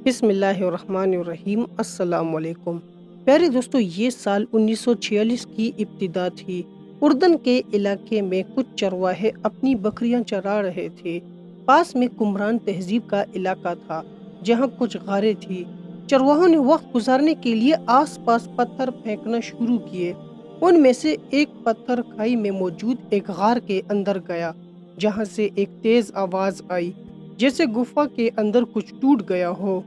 بسم اللہ الرحمن الرحیم۔ السلام علیکم پیارے دوستو، یہ سال 1946 کی ابتدا تھی۔ اردن کے علاقے میں کچھ چرواہے اپنی بکریاں چرا رہے تھے۔ پاس میں کمران تہذیب کا علاقہ تھا جہاں کچھ غاریں تھی۔ چرواہوں نے وقت گزارنے کے لیے آس پاس پتھر پھینکنا شروع کیے۔ ان میں سے ایک پتھر کھائی میں موجود ایک غار کے اندر گیا، جہاں سے ایک تیز آواز آئی جیسے گفا کے اندر کچھ ٹوٹ گیا ہو۔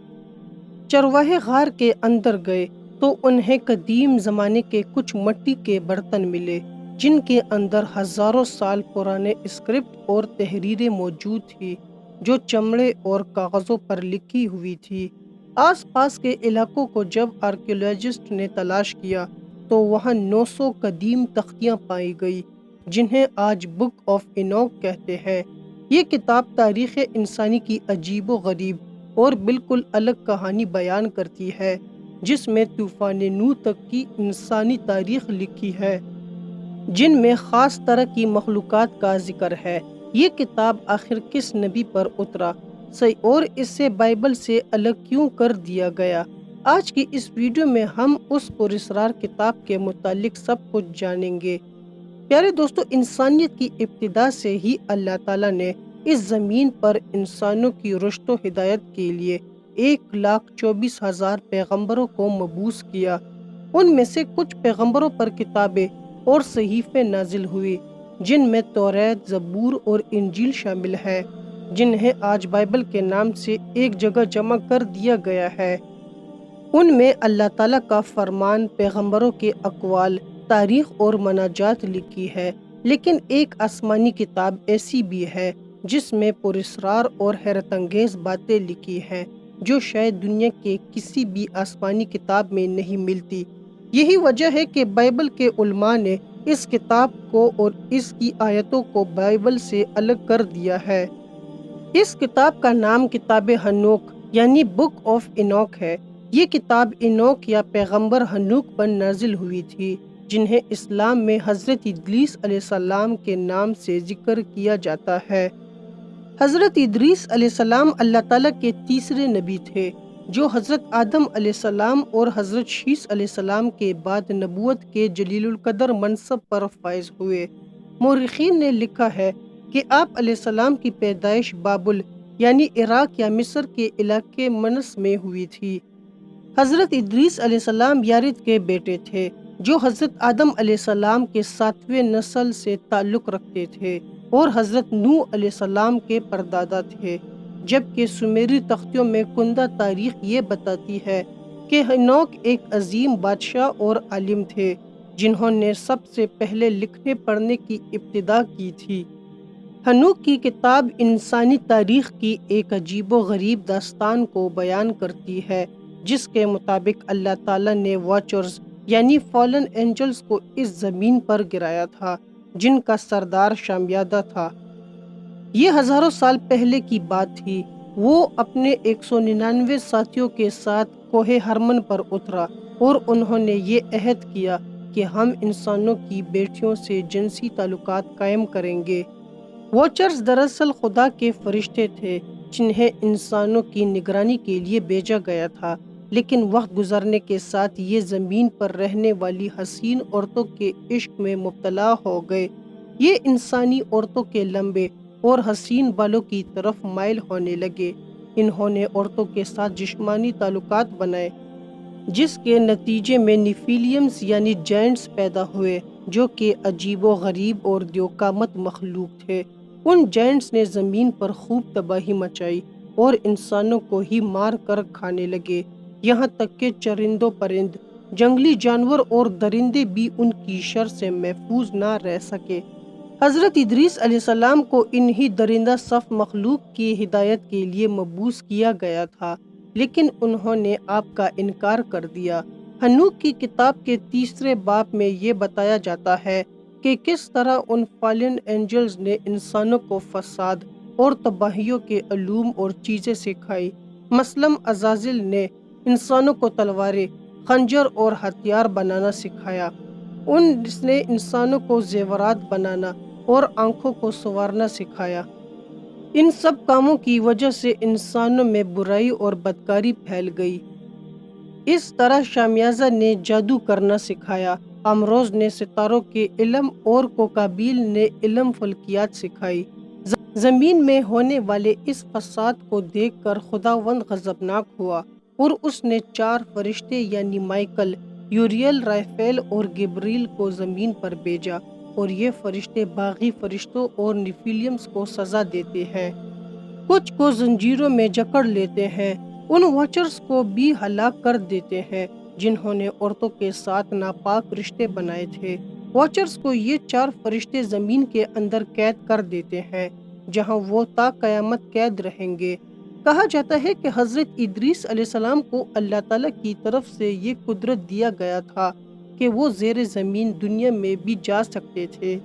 چرواہے غار کے اندر گئے تو انہیں قدیم زمانے کے کچھ مٹی کے برتن ملے جن کے اندر ہزاروں سال پرانے اسکرپٹ اور تحریریں موجود تھی جو چمڑے اور کاغذوں پر لکھی ہوئی تھی۔ آس پاس کے علاقوں کو جب آرکیولوجسٹ نے تلاش کیا تو وہاں 900 قدیم تختیاں پائی گئی جنہیں آج بک آف اینوک کہتے ہیں۔ یہ کتاب تاریخ انسانی کی عجیب و غریب اور بالکل الگ کہانی بیان کرتی ہے، جس میں طوفان نوح تک کی انسانی تاریخ لکھی ہے، جن میں خاص طرح کی مخلوقات کا ذکر ہے۔ یہ کتاب آخر کس نبی پر اترا اور اسے بائبل سے الگ کیوں کر دیا گیا؟ آج کی اس ویڈیو میں ہم اس پراسرار کتاب کے متعلق سب کچھ جانیں گے۔ پیارے دوستو، انسانیت کی ابتدا سے ہی اللہ تعالیٰ نے اس زمین پر انسانوں کی رشد و ہدایت کے لیے 1,24,000 پیغمبروں کو مبعوث کیا۔ ان میں سے کچھ پیغمبروں پر کتابیں اور صحیفے نازل ہوئی جن میں توریت، زبور اور انجیل شامل ہے، جنہیں آج بائبل کے نام سے ایک جگہ جمع کر دیا گیا ہے۔ ان میں اللہ تعالیٰ کا فرمان، پیغمبروں کے اقوال، تاریخ اور مناجات لکھی ہے، لیکن ایک آسمانی کتاب ایسی بھی ہے جس میں پراسرار اور حیرت انگیز باتیں لکھی ہیں جو شاید دنیا کے کسی بھی آسمانی کتاب میں نہیں ملتی۔ یہی وجہ ہے کہ بائبل کے علماء نے اس کتاب کو اور اس کی آیتوں کو بائبل سے الگ کر دیا ہے۔ اس کتاب کا نام کتاب ہنوک یعنی بک آف اینوک ہے۔ یہ کتاب اینوک یا پیغمبر ہنوک پر نازل ہوئی تھی، جنہیں اسلام میں حضرت ادریس علیہ السلام کے نام سے ذکر کیا جاتا ہے۔ حضرت ادریس علیہ السلام اللہ تعالیٰ کے تیسرے نبی تھے جو حضرت آدم علیہ السلام اور حضرت شیس علیہ السلام کے بعد نبوت کے جلیل القدر منصب پر فائز ہوئے۔ مورخین نے لکھا ہے کہ آپ علیہ السلام کی پیدائش بابل یعنی عراق یا مصر کے علاقے منس میں ہوئی تھی۔ حضرت ادریس علیہ السلام یارد کے بیٹے تھے جو حضرت آدم علیہ السلام کے 7ویں نسل سے تعلق رکھتے تھے اور حضرت نوح علیہ السلام کے پردادا تھے، جبکہ سومیری تختیوں میں کندہ تاریخ یہ بتاتی ہے کہ ہنوک ایک عظیم بادشاہ اور عالم تھے جنہوں نے سب سے پہلے لکھنے پڑھنے کی ابتدا کی تھی۔ ہنوک کی کتاب انسانی تاریخ کی ایک عجیب و غریب داستان کو بیان کرتی ہے جس کے مطابق اللہ تعالیٰ نے واچرز یعنی فالن اینجلز کو اس زمین پر گرایا تھا جن کا سردار شامیادہ تھا۔ یہ ہزاروں سال پہلے کی بات تھی۔ وہ اپنے 199 ساتھیوں کے ساتھ کوہ ہرمن پر اترا اور انہوں نے یہ عہد کیا کہ ہم انسانوں کی بیٹیوں سے جنسی تعلقات قائم کریں گے۔ واچرز دراصل خدا کے فرشتے تھے جنہیں انسانوں کی نگرانی کے لیے بھیجا گیا تھا، لیکن وقت گزرنے کے ساتھ یہ زمین پر رہنے والی حسین عورتوں کے عشق میں مبتلا ہو گئے۔ یہ انسانی عورتوں کے لمبے اور حسین بالوں کی طرف مائل ہونے لگے۔ انہوں نے عورتوں کے ساتھ جسمانی تعلقات بنائے جس کے نتیجے میں نیفیلیمز یعنی جائنٹس پیدا ہوئے جو کہ عجیب و غریب اور دیوقامت مخلوق تھے۔ ان جائنٹس نے زمین پر خوب تباہی مچائی اور انسانوں کو ہی مار کر کھانے لگے، یہاں تک کہ چرند و پرند، جنگلی جانور اور درندے بھی ان کی شر سے محفوظ نہ رہ سکے۔ حضرت ادریس علیہ السلام کو انہی درندہ صف مخلوق کی ہدایت کے لیے مبعوث کیا گیا تھا، لیکن انہوں نے آپ کا انکار کر دیا۔ ہنوک کی کتاب کے 3 باب میں یہ بتایا جاتا ہے کہ کس طرح ان فالن اینجلز نے انسانوں کو فساد اور تباہیوں کے علوم اور چیزیں سکھائی۔ مثلاً عزازیل نے انسانوں کو تلواریں، خنجر اور ہتھیار بنانا سکھایا۔ اس نے انسانوں کو زیورات بنانا اور آنکھوں کو سنوارنا سکھایا۔ ان سب کاموں کی وجہ سے انسانوں میں برائی اور بدکاری پھیل گئی۔ اس طرح شامیازہ نے جادو کرنا سکھایا، امروز نے ستاروں کے علم اور کوکابیل نے علم فلکیات سکھائی۔ زمین میں ہونے والے اس فساد کو دیکھ کر خداوند غضبناک ہوا اور اس نے 4 فرشتے یعنی مائیکل، یوریل، رافیل اور گبریل کو زمین پر بھیجا، اور یہ فرشتے باغی فرشتوں اور نیفیلیمز کو سزا دیتے ہیں۔ کچھ کو زنجیروں میں جکڑ لیتے ہیں، ان واچرز کو بھی ہلاک کر دیتے ہیں جنہوں نے عورتوں کے ساتھ ناپاک رشتے بنائے تھے۔ واچرز کو یہ 4 فرشتے زمین کے اندر قید کر دیتے ہیں، جہاں وہ تا قیامت قید رہیں گے۔ کہا جاتا ہے کہ حضرت ادریس علیہ السلام کو اللہ تعالیٰ کی طرف سے یہ قدرت دیا گیا تھا کہ وہ زیر زمین دنیا میں بھی جا سکتے تھے۔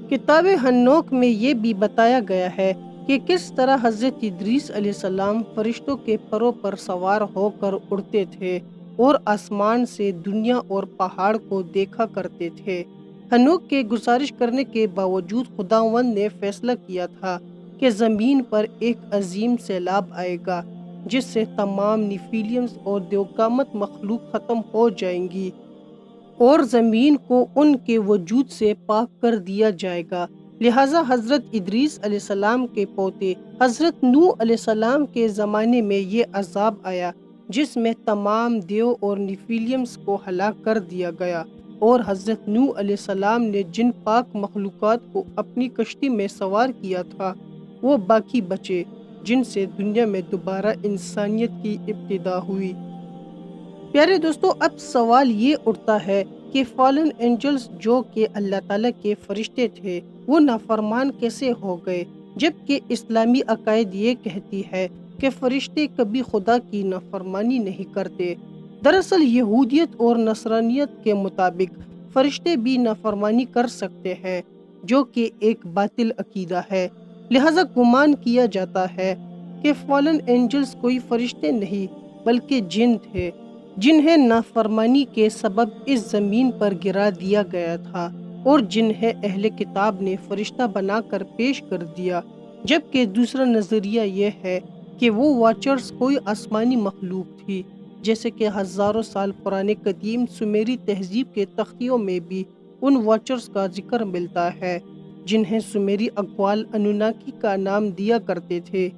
کتاب ہنوک میں یہ بھی بتایا گیا ہے کہ کس طرح حضرت ادریس علیہ السلام فرشتوں کے پروں پر سوار ہو کر اڑتے تھے اور آسمان سے دنیا اور پہاڑ کو دیکھا کرتے تھے۔ ہنوک کے گزارش کرنے کے باوجود خداوند نے فیصلہ کیا تھا کہ زمین پر ایک عظیم سیلاب آئے گا جس سے تمام نیفیلیمز اور دیوقامت مخلوق ختم ہو جائیں گی اور زمین کو ان کے وجود سے پاک کر دیا جائے گا۔ لہٰذا حضرت ادریس علیہ السلام کے پوتے حضرت نوح علیہ السلام کے زمانے میں یہ عذاب آیا جس میں تمام دیو اور نیفیلیمز کو ہلاک کر دیا گیا، اور حضرت نوح علیہ السلام نے جن پاک مخلوقات کو اپنی کشتی میں سوار کیا تھا وہ باقی بچے، جن سے دنیا میں دوبارہ انسانیت کی ابتدا ہوئی۔ پیارے دوستو، اب سوال یہ اٹھتا ہے کہ فالن اینجلز جو کہ اللہ تعالیٰ کے فرشتے تھے وہ نافرمان کیسے ہو گئے، جبکہ اسلامی عقائد یہ کہتی ہے کہ فرشتے کبھی خدا کی نافرمانی نہیں کرتے۔ دراصل یہودیت اور نصرانیت کے مطابق فرشتے بھی نافرمانی کر سکتے ہیں، جو کہ ایک باطل عقیدہ ہے۔ لہٰذا گمان کیا جاتا ہے کہ فالن اینجلز کوئی فرشتے نہیں بلکہ جن تھے، جنہیں نافرمانی کے سبب اس زمین پر گرا دیا گیا تھا اور جنہیں اہل کتاب نے فرشتہ بنا کر پیش کر دیا، جبکہ دوسرا نظریہ یہ ہے کہ وہ واچرز کوئی آسمانی مخلوق تھی، جیسے کہ ہزاروں سال پرانے قدیم سمیری تہذیب کے تختیوں میں بھی ان واچرز کا ذکر ملتا ہے، جنہیں سمیری اقوال انوناکی کا نام دیا کرتے تھے۔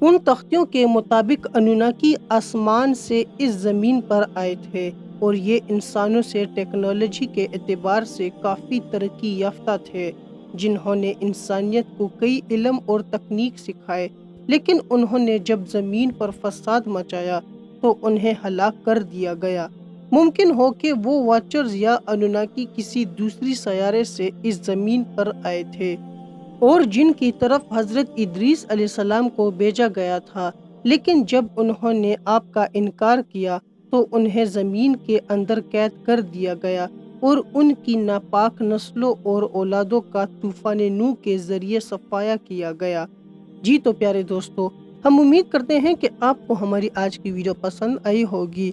ان تختیوں کے مطابق انوناکی آسمان سے اس زمین پر آئے تھے اور یہ انسانوں سے ٹیکنالوجی کے اعتبار سے کافی ترقی یافتہ تھے، جنہوں نے انسانیت کو کئی علم اور تکنیک سکھائے، لیکن انہوں نے جب زمین پر فساد مچایا تو انہیں ہلاک کر دیا گیا۔ ممکن ہو کہ وہ واچرز یا انوناکی کسی دوسری سیارے سے اس زمین پر آئے تھے اور جن کی طرف حضرت ادریس علیہ السلام کو بھیجا گیا تھا، لیکن جب انہوں نے آپ کا انکار کیا تو انہیں زمین کے اندر قید کر دیا گیا اور ان کی ناپاک نسلوں اور اولادوں کا طوفان نوح کے ذریعے صفایا کیا گیا۔ جی تو پیارے دوستو، ہم امید کرتے ہیں کہ آپ کو ہماری آج کی ویڈیو پسند آئی ہوگی۔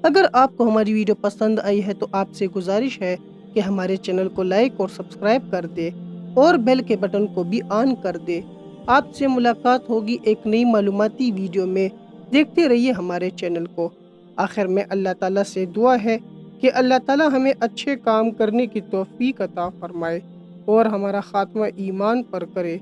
اگر آپ کو ہماری ویڈیو پسند آئی ہے تو آپ سے گزارش ہے کہ ہمارے چینل کو لائک اور سبسکرائب کر دے اور بیل کے بٹن کو بھی آن کر دے۔ آپ سے ملاقات ہوگی ایک نئی معلوماتی ویڈیو میں۔ دیکھتے رہیے ہمارے چینل کو۔ آخر میں اللہ تعالیٰ سے دعا ہے کہ اللہ تعالیٰ ہمیں اچھے کام کرنے کی توفیق عطا فرمائے اور ہمارا خاتمہ ایمان پر کرے۔